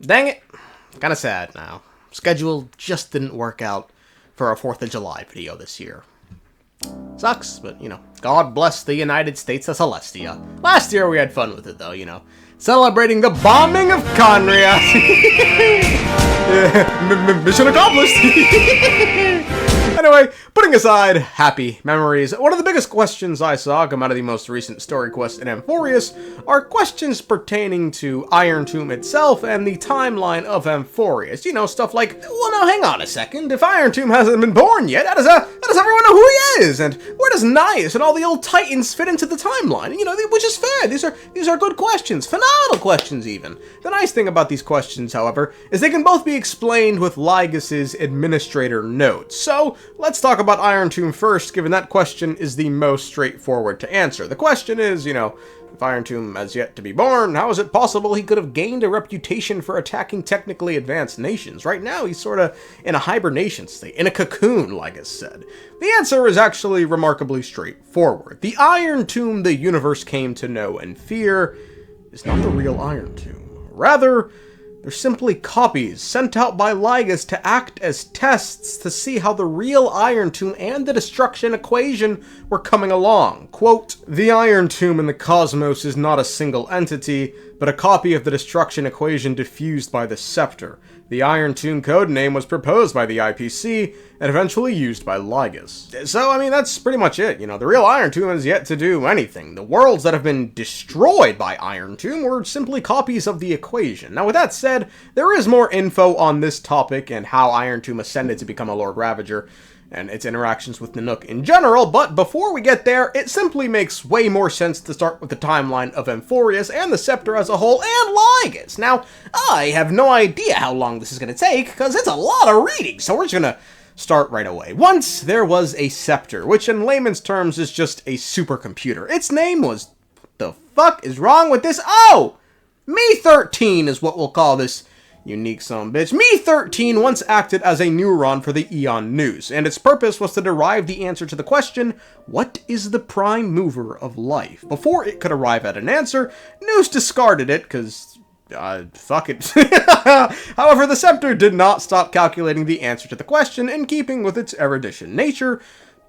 Dang it. Kinda sad now. Schedule just didn't work out for our 4th of July video this year. Sucks, but, God bless the United States of Celestia. Last year we had fun with it, though, celebrating the bombing of Conria. Mission accomplished. Anyway, putting aside happy memories, one of the biggest questions I saw come out of the most recent story quest in Amphoreus are questions pertaining to Irontomb itself and the timeline of Amphoreus. Stuff like, well, now hang on a second, if Irontomb hasn't been born yet, how does everyone know who he is? And where does Naius and all the old titans fit into the timeline? Which is fair. These are good questions, phenomenal questions even. The nice thing about these questions, however, is they can both be explained with Lygus's administrator notes. So, let's talk about Irontomb first, given that question is the most straightforward to answer. The question is, if Irontomb has yet to be born, how is it possible he could have gained a reputation for attacking technically advanced nations? Right now, he's sorta in a hibernation state, in a cocoon, Lygus said. The answer is actually remarkably straightforward. The Irontomb the universe came to know and fear is not the real Irontomb. Rather, they're simply copies sent out by Lygus to act as tests to see how the real Irontomb and the destruction equation were coming along. Quote, "The Irontomb in the cosmos is not a single entity, but a copy of the destruction equation diffused by the Scepter. The Irontomb codename was proposed by the IPC and eventually used by Lygus." So, that's pretty much it. The real Irontomb has yet to do anything. The worlds that have been destroyed by Irontomb were simply copies of the equation. Now, with that said, there is more info on this topic and how Irontomb ascended to become a Lord Ravager, and its interactions with Nanook in general, but before we get there, it simply makes way more sense to start with the timeline of Amphoreus and the Scepter as a whole, and Lygus. Now, I have no idea how long this is going to take, because it's a lot of reading, so we're just going to start right away. Once, there was a Scepter, which in layman's terms is just a supercomputer. Its name was... What the fuck is wrong with this? Oh! Me-13 is what we'll call this unique sumbitch. Me-13 once acted as a neuron for the Aeon news, and its purpose was to derive the answer to the question, what is the prime mover of life? Before it could arrive at an answer, News discarded it, because, fuck it. However, the Scepter did not stop calculating the answer to the question in keeping with its erudition nature,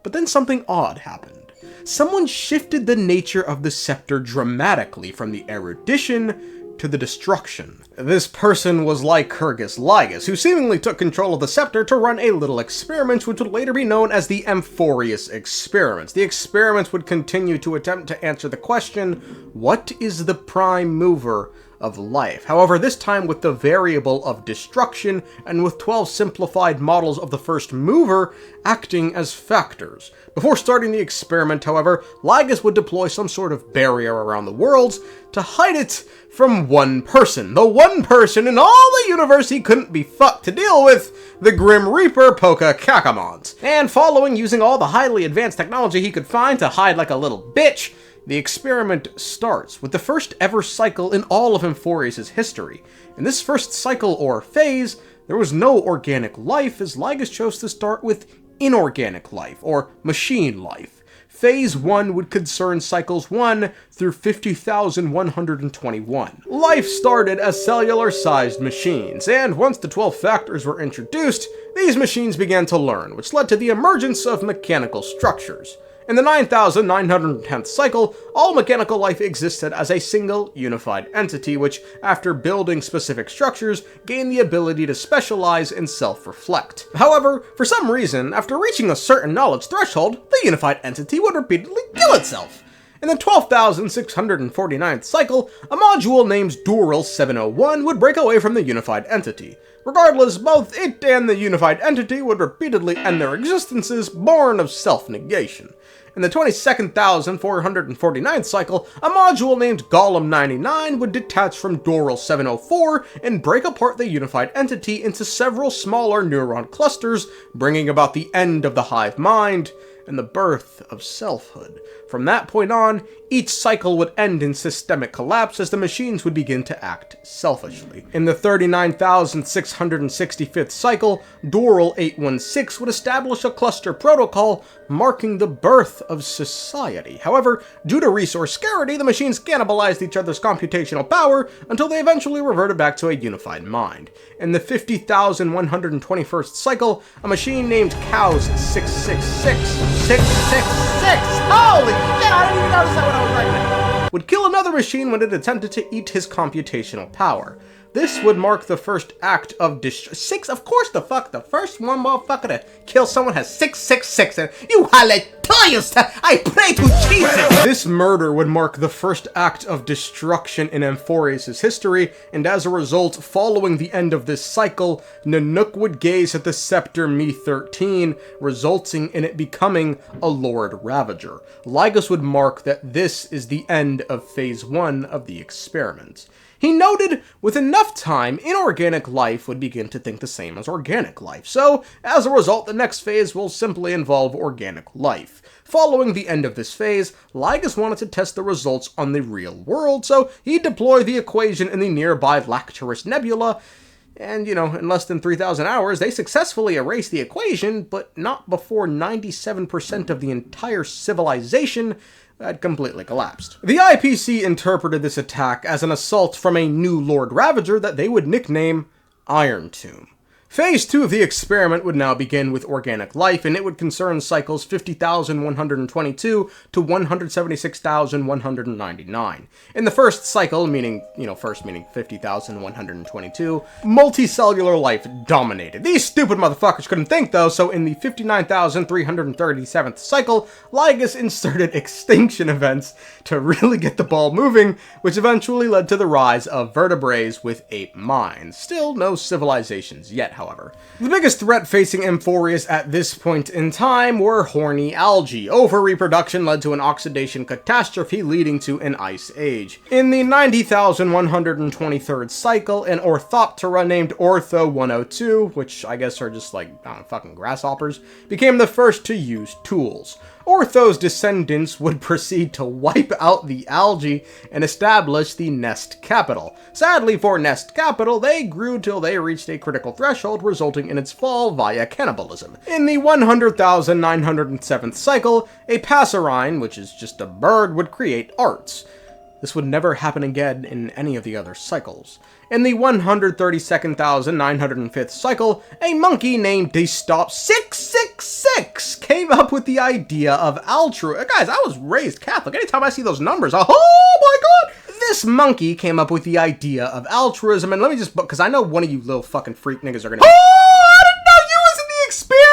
but then something odd happened. Someone shifted the nature of the Scepter dramatically from the erudition to the destruction. This person was Lycurgus Lygus, who seemingly took control of the Scepter to run a little experiment which would later be known as the Amphoreus experiments. The experiment would continue to attempt to answer the question, what is the prime mover of life? However, this time with the variable of destruction and with 12 simplified models of the first mover acting as factors. Before starting the experiment, however, Lygus would deploy some sort of barrier around the worlds to hide it from one person. The one person in all the universe he couldn't be fucked to deal with, the Grim Reaper Poca Kakamont. And following using all the highly advanced technology he could find to hide like a little bitch, the experiment starts with the first ever cycle in all of Amphoreus' history. In this first cycle, or phase, there was no organic life, as Lygus chose to start with inorganic life, or machine life. Phase 1 would concern cycles 1 through 50,121. Life started as cellular-sized machines, and once the 12 factors were introduced, these machines began to learn, which led to the emergence of mechanical structures. In the 9,910th cycle, all mechanical life existed as a single, unified entity, which, after building specific structures, gained the ability to specialize and self-reflect. However, for some reason, after reaching a certain knowledge threshold, the unified entity would repeatedly kill itself. In the 12,649th cycle, a module named Dural 701 would break away from the unified entity. Regardless, both it and the unified entity would repeatedly end their existences, born of self-negation. In the 22,449th cycle, a module named Golem 99 would detach from Dural 704 and break apart the unified entity into several smaller neuron clusters, bringing about the end of the hive mind and the birth of selfhood. From that point on, each cycle would end in systemic collapse as the machines would begin to act selfishly. In the 39,665th cycle, Doral 816 would establish a cluster protocol marking the birth of society. However, due to resource scarcity, the machines cannibalized each other's computational power until they eventually reverted back to a unified mind. In the 50,121st cycle, a machine named Cows 666 holy shit, I didn't even notice that when I was writing it, would kill another machine when it attempted to eat his computational power. This would mark the first act of six. Of course, the first one motherfucker to kill someone has 666, and you hallelujah! I pray to Jesus. This murder would mark the first act of destruction in Amphoreus' history, and as a result, following the end of this cycle, Nanook would gaze at the Scepter Me-13, resulting in it becoming a Lord Ravager. Lygus would mark that this is the end of Phase 1 of the experiment. He noted, with enough time, inorganic life would begin to think the same as organic life, so, as a result, the next phase will simply involve organic life. Following the end of this phase, Lygus wanted to test the results on the real world, so he deployed the equation in the nearby Lacturus Nebula, and, in less than 3,000 hours, they successfully erased the equation, but not before 97% of the entire civilization had completely collapsed. The IPC interpreted this attack as an assault from a new Lord Ravager that they would nickname Irontomb. Phase 2 of the experiment would now begin with organic life, and it would concern cycles 50,122 to 176,199. In the first cycle, meaning 50,122, multicellular life dominated. These stupid motherfuckers couldn't think though, so in the 59,337th cycle, Lygus inserted extinction events to really get the ball moving, which eventually led to the rise of vertebrates with 8 minds. Still no civilizations yet, however. The biggest threat facing Amphoreus at this point in time were horny algae. Over-reproduction led to an oxidation catastrophe leading to an ice age. In the 90,123rd cycle, an orthoptera named Ortho-102, which I guess are just like, fucking grasshoppers, became the first to use tools. Ortho's descendants would proceed to wipe out the algae and establish the Nest Capital. Sadly for Nest Capital, they grew till they reached a critical threshold, resulting in its fall via cannibalism. In the 100,907th cycle, a passerine, which is just a bird, would create arts. This would never happen again in any of the other cycles. In the 132,905th cycle, a monkey named dstop666 came up with the idea of altruism. Guys, I was raised Catholic. Anytime I see those numbers, oh my god! This monkey came up with the idea of altruism, and let me just, because I know one of you little fucking freak niggas are gonna... Oh, I didn't know you was in the experiment!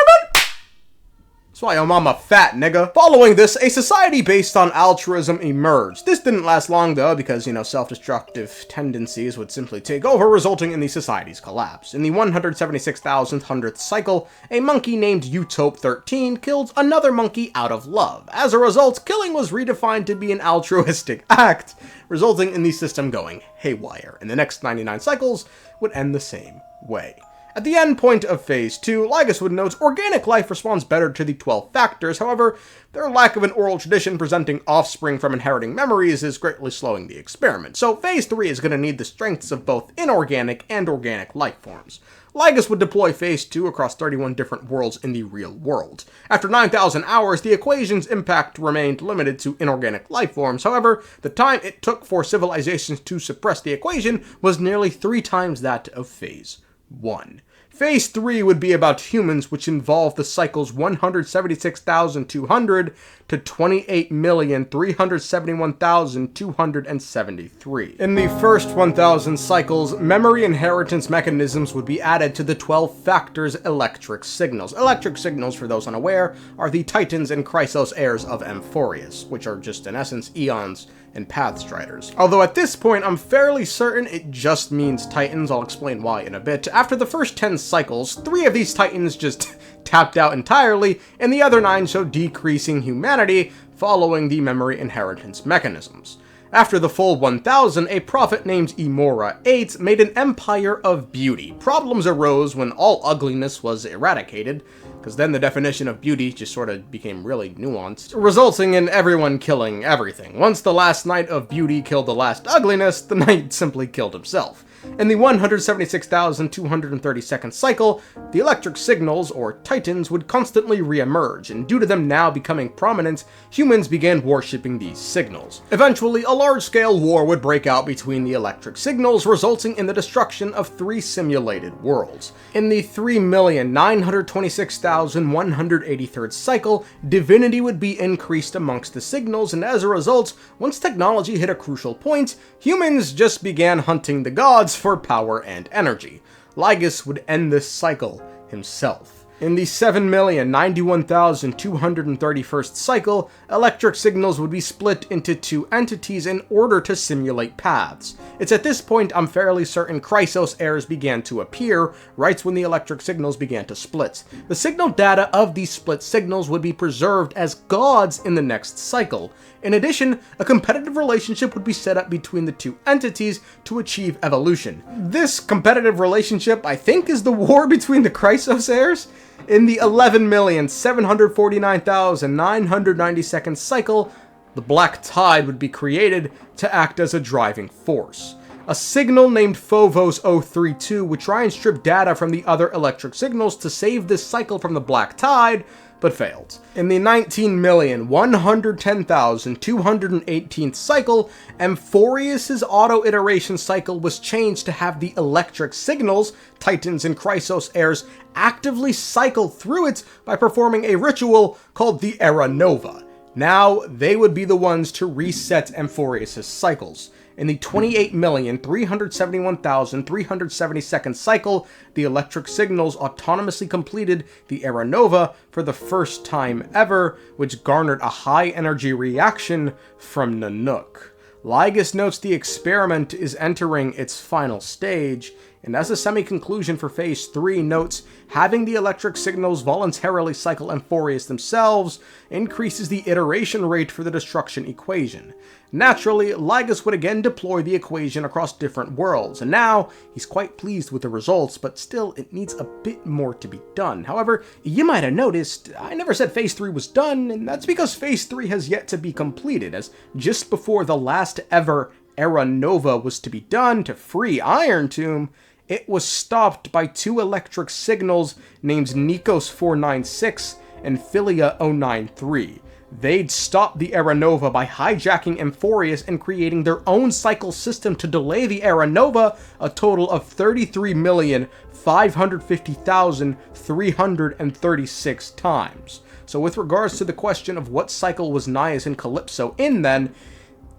That's why your mama fat, nigga. Following this, a society based on altruism emerged. This didn't last long, though, because, self-destructive tendencies would simply take over, resulting in the society's collapse. In the 176,100th cycle, a monkey named Utope13 killed another monkey out of love. As a result, killing was redefined to be an altruistic act, resulting in the system going haywire. And the next 99 cycles would end the same way. At the end point of Phase 2, Lygus would note organic life responds better to the 12 factors, however, their lack of an oral tradition presenting offspring from inheriting memories is greatly slowing the experiment, so Phase 3 is going to need the strengths of both inorganic and organic life forms. Lygus would deploy Phase 2 across 31 different worlds in the real world. After 9,000 hours, the equation's impact remained limited to inorganic life forms, however, the time it took for civilizations to suppress the equation was nearly 3 times that of Phase 1. Phase 3 would be about humans, which involved the cycles 176,200 to 28,371,273. In the first 1,000 cycles, memory inheritance mechanisms would be added to the 12 factors electric signals. Electric signals, for those unaware, are the Titans and Chrysos heirs of Amphoreus, which are just, in essence, Aeons and Pathstriders. Although at this point, I'm fairly certain it just means Titans. I'll explain why in a bit. After the first 10 cycles, 3 of these Titans just tapped out entirely, and the other 9 showed decreasing humanity following the memory inheritance mechanisms. After the full 1,000, a prophet named Emora 8 made an empire of beauty. Problems arose when all ugliness was eradicated. because then the definition of beauty just sort of became really nuanced, resulting in everyone killing everything. Once the last knight of beauty killed the last ugliness, the knight simply killed himself. In the 176,232nd cycle, the electric signals, or titans, would constantly re-emerge, and due to them now becoming prominent, humans began worshipping these signals. Eventually, a large-scale war would break out between the electric signals, resulting in the destruction of 3 simulated worlds. In the 3,926,183rd cycle, divinity would be increased amongst the signals, and as a result, once technology hit a crucial point, humans just began hunting the gods for power and energy. Lygus would end this cycle himself. In the 7,091,231st cycle, electric signals would be split into 2 entities in order to simulate paths. It's at this point I'm fairly certain Chrysos heirs began to appear, right when the electric signals began to split. The signal data of these split signals would be preserved as gods in the next cycle. In addition, a competitive relationship would be set up between the 2 entities to achieve evolution. This competitive relationship, I think, is the war between the Chrysos heirs? In the 11,749,992nd cycle, the Black Tide would be created to act as a driving force. A signal named Phobos 032 would try and strip data from the other electric signals to save this cycle from the Black Tide, but failed. In the 19,110,218th cycle, Amphoreus' auto-iteration cycle was changed to have the electric signals, Titans and Chrysos heirs, actively cycle through it by performing a ritual called the Era Nova. Now, they would be the ones to reset Amphoreus' cycles. In the 28,371,372nd cycle, the electric signals autonomously completed the Era Nova for the first time ever, which garnered a high-energy reaction from Nanook. Lygus notes the experiment is entering its final stage, and as a semi-conclusion for Phase 3 notes, having the electric signals voluntarily cycle Amphoreus themselves increases the iteration rate for the destruction equation. Naturally, Lygus would again deploy the equation across different worlds, and now he's quite pleased with the results, but still it needs a bit more to be done. However, you might have noticed, I never said Phase 3 was done, and that's because Phase 3 has yet to be completed, as just before the last ever Era Nova was to be done to free Irontomb, it was stopped by 2 electric signals named Nikos 496 and Philia 093. They'd stopped the Era Nova by hijacking Amphoreus and creating their own cycle system to delay the Era Nova a total of 33,550,336 times. So with regards to the question of what cycle was Naias and Calypso in then,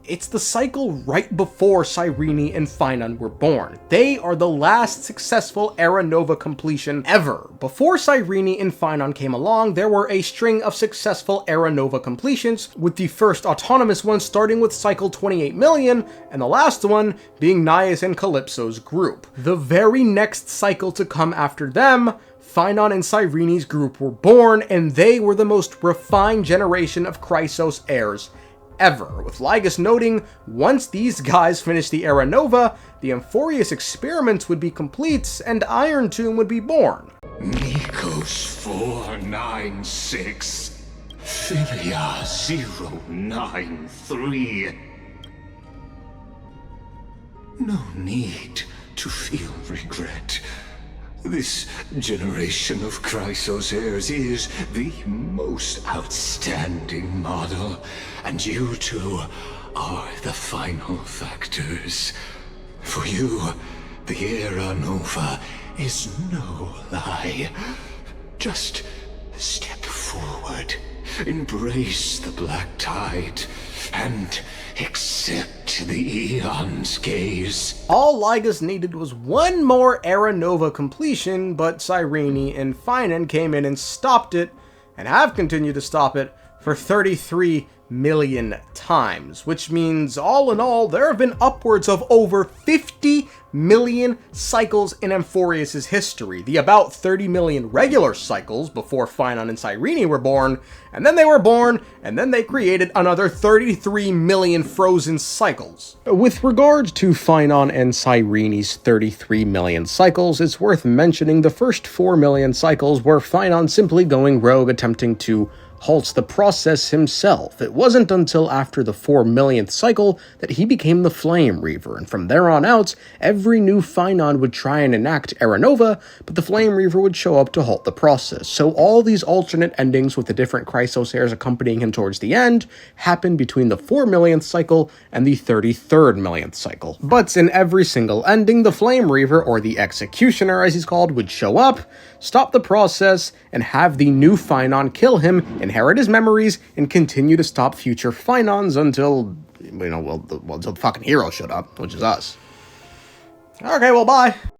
it's the cycle right before Cyrene and Phainon were born. They are the last successful Era Nova completion ever. Before Cyrene and Phainon came along, there were a string of successful Era Nova completions, with the first autonomous one starting with cycle 28 million, and the last one being Naias and Calypso's group. The very next cycle to come after them, Phainon and Cyrene's group were born, and they were the most refined generation of Chrysos heirs ever, with Lygus noting, once these guys finished the Era Nova, the Amphoreus experiments would be complete, and Irontomb would be born. Nikos 496, Philia 093. No need to feel regret. This generation of Chrysos heirs is the most outstanding model, and you two are the final factors. For you, the Era Nova is no lie. Just step forward, embrace the Black Tide, and accept the Aeons' gaze. All Lygus needed was one more Era Nova completion, but Cyrene and Phainon came in and stopped it, and have continued to stop it, for 33 million times, which means all in all, there have been upwards of over 50 million cycles in Amphoreus' history. The about 30 million regular cycles before Phainon and Cyrene were born, and then they were born, and then they created another 33 million frozen cycles. With regards to Phainon and Cyrene's 33 million cycles, it's worth mentioning the first 4 million cycles were Phainon simply going rogue, attempting to halt the process himself. It wasn't until after the 4 millionth cycle that he became the Flame Reaver, and from there on out, every new Phainon would try and enact Era Nova, but the Flame Reaver would show up to halt the process. So all these alternate endings with the different Chrysos heirs accompanying him towards the end happened between the 4 millionth cycle and the 33rd millionth cycle. But in every single ending, the Flame Reaver, or the Executioner as he's called, would show up, stop the process, and have the new Phainon kill him, inherit his memories, and continue to stop future Phainons until, until the fucking hero showed up, which is us. Okay, well, bye.